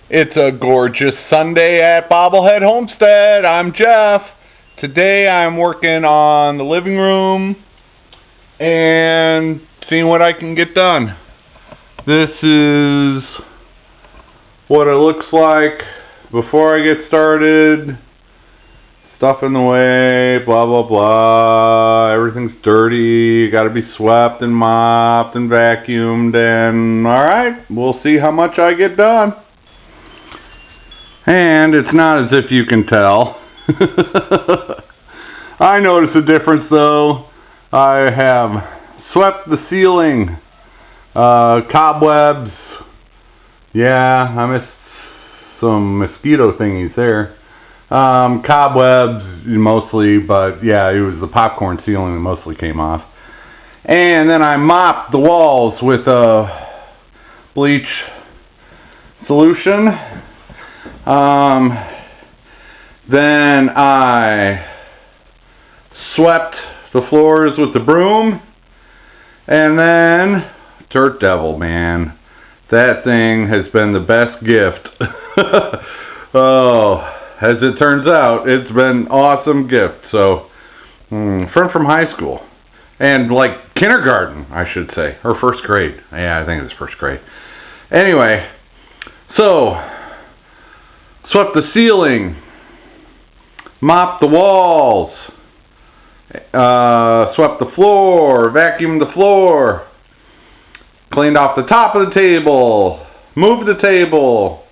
It's a gorgeous Sunday at Bobblehead Homestead. I'm Jeff. Today I'm working on the living room and seeing what I can get done. This is what it looks like before I get started. Stuff in the way, blah blah blah. Everything's dirty. Got to be swept and mopped and vacuumed, and alright, we'll see how much I get done. And it's not as if you can tell. I notice a difference though. I have swept the ceiling. Cobwebs. Yeah, I missed some mosquito thingies there. Cobwebs mostly, but yeah, it was the popcorn ceiling that mostly came off. And then I mopped the walls with a bleach solution. Then I swept the floors with the broom, and then Dirt Devil, man, that thing has been the best gift. Oh, as it turns out, it's been an awesome gift. So, friend from high school, and like kindergarten, I should say, or first grade. Yeah, I think it's first grade. Anyway, so swept the ceiling, mopped the walls, swept the floor, vacuumed the floor, cleaned off the top of the table, moved the table,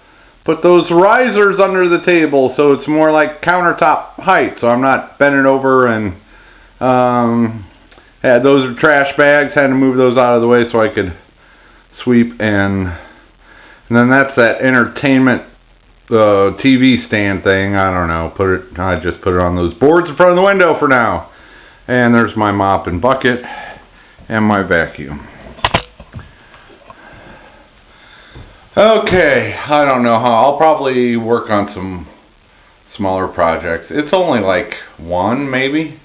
put those risers under the table so it's more like countertop height, so I'm not bending over, and had those are trash bags, had to move those out of the way so I could sweep, and then that's that entertainment TV stand thing. I don't know. I just put it on those boards in front of the window for now. And there's my mop and bucket and my vacuum. Okay, I don't know how. I'll probably work on some smaller projects. It's only like one, maybe.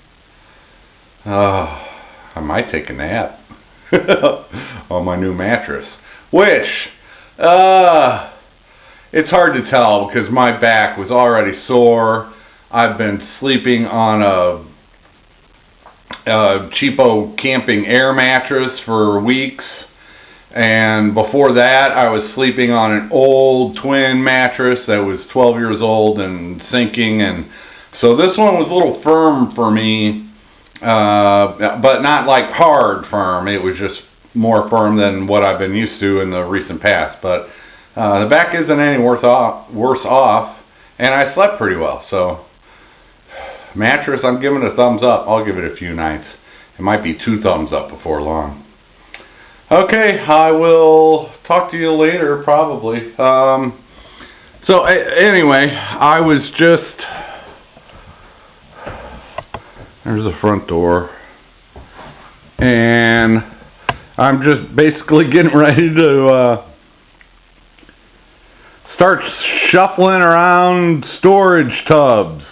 I might take a nap on my new mattress, which it's hard to tell because my back was already sore. I've been sleeping on a cheapo camping air mattress for weeks. And before that, I was sleeping on an old twin mattress that was 12 years old and sinking. And so this one was a little firm for me, but not like hard firm. It was just more firm than what I've been used to in the recent past. But the back isn't any worse off, and I slept pretty well. So, mattress, I'm giving it a thumbs up. I'll give it a few nights. It might be 2 thumbs up before long. Okay, I will talk to you later, probably. So, anyway, I was just... There's the front door. And I'm just basically getting ready to start shuffling around storage tubs.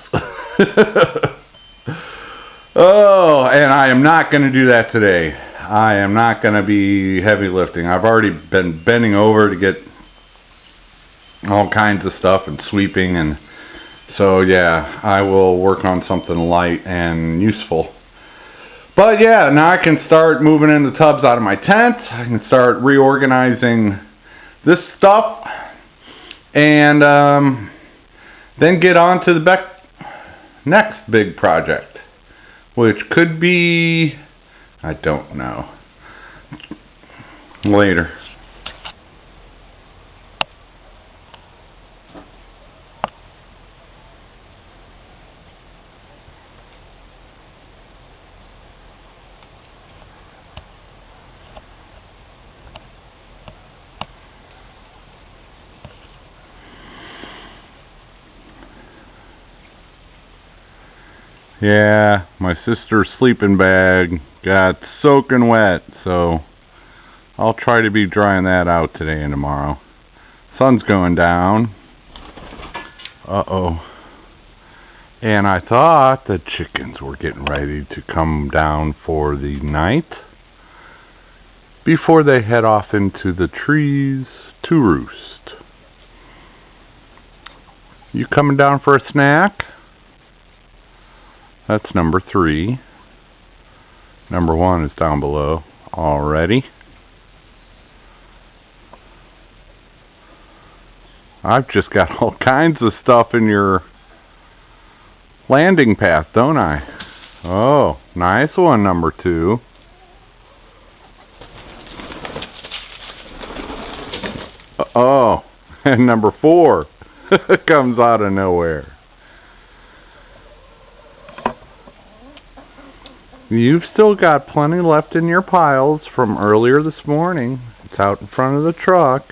Oh, and I am not going to do that today. I am not going to be heavy lifting. I've already been bending over to get all kinds of stuff and sweeping, and so yeah, I will work on something light and useful. But yeah, now I can start moving in the tubs out of my tent. I can start reorganizing this stuff, and then get on to the next big project, which could be, I don't know, later. Yeah, my sister's sleeping bag got soaking wet, so I'll try to be drying that out today and tomorrow. Sun's going down. Uh-oh. And I thought the chickens were getting ready to come down for the night before they head off into the trees to roost. You coming down for a snack? That's number 3. Number 1 is down below already. I've just got all kinds of stuff in your landing path, don't I? Oh, nice one, number 2. Oh, and number 4 comes out of nowhere. You've still got plenty left in your piles from earlier this morning. It's out in front of the truck.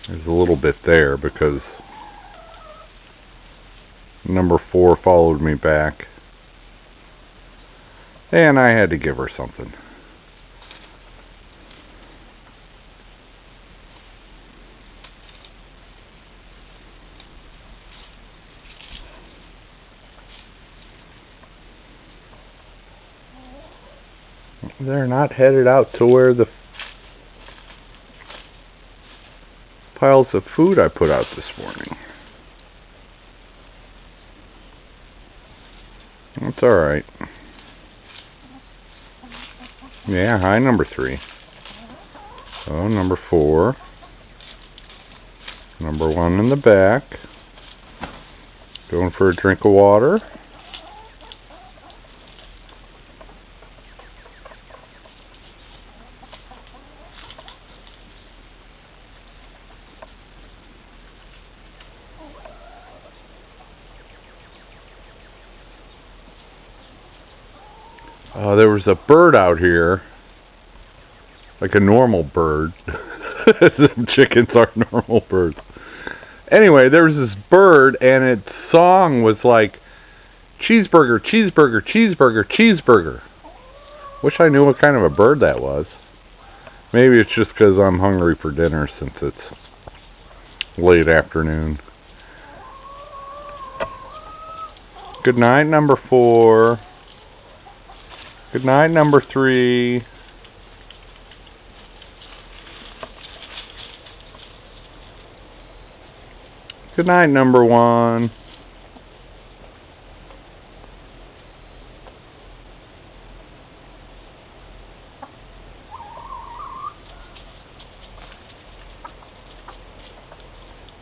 There's a little bit there because number 4 followed me back. And I had to give her something. They're not headed out to where the piles of food I put out this morning. That's alright. Yeah, hi, number 3. So, number 4. Number 1 in the back. Going for a drink of water. There was a bird out here, like a normal bird. Some chickens are normal birds. Anyway, there was this bird, and its song was like, cheeseburger, cheeseburger, cheeseburger, cheeseburger. Wish I knew what kind of a bird that was. Maybe it's just because I'm hungry for dinner since it's late afternoon. Good night, number 4. Good night, number 3. Good night, number 1.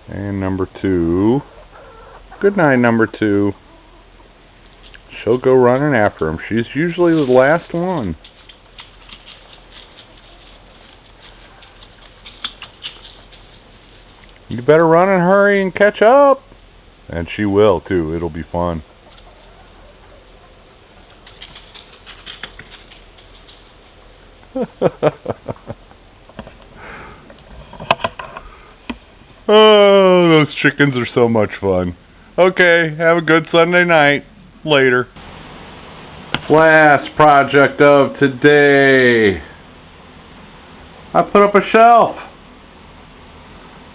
And number 2. Good night, number 2. She'll go running after him. She's usually the last one. You better run and hurry and catch up. And she will, too. It'll be fun. Oh, those chickens are so much fun. Okay, have a good Sunday night. Later. Last project of today. I put up a shelf.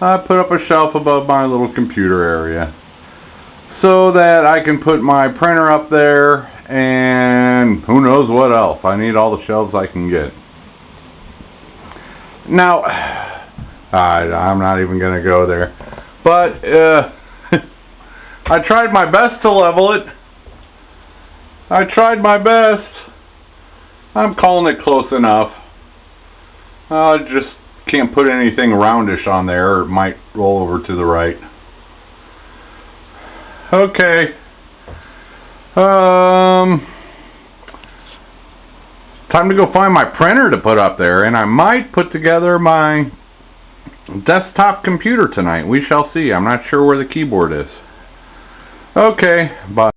I put up a shelf above my little computer area so that I can put my printer up there and who knows what else. I need all the shelves I can get. Now, I'm not even going to go there. But I tried my best to level it. I tried my best. I'm calling it close enough. I just can't put anything roundish on there or it might roll over to the right. Okay. Time to go find my printer to put up there, and I might put together my desktop computer tonight. We shall see. I'm not sure where the keyboard is. Okay, bye.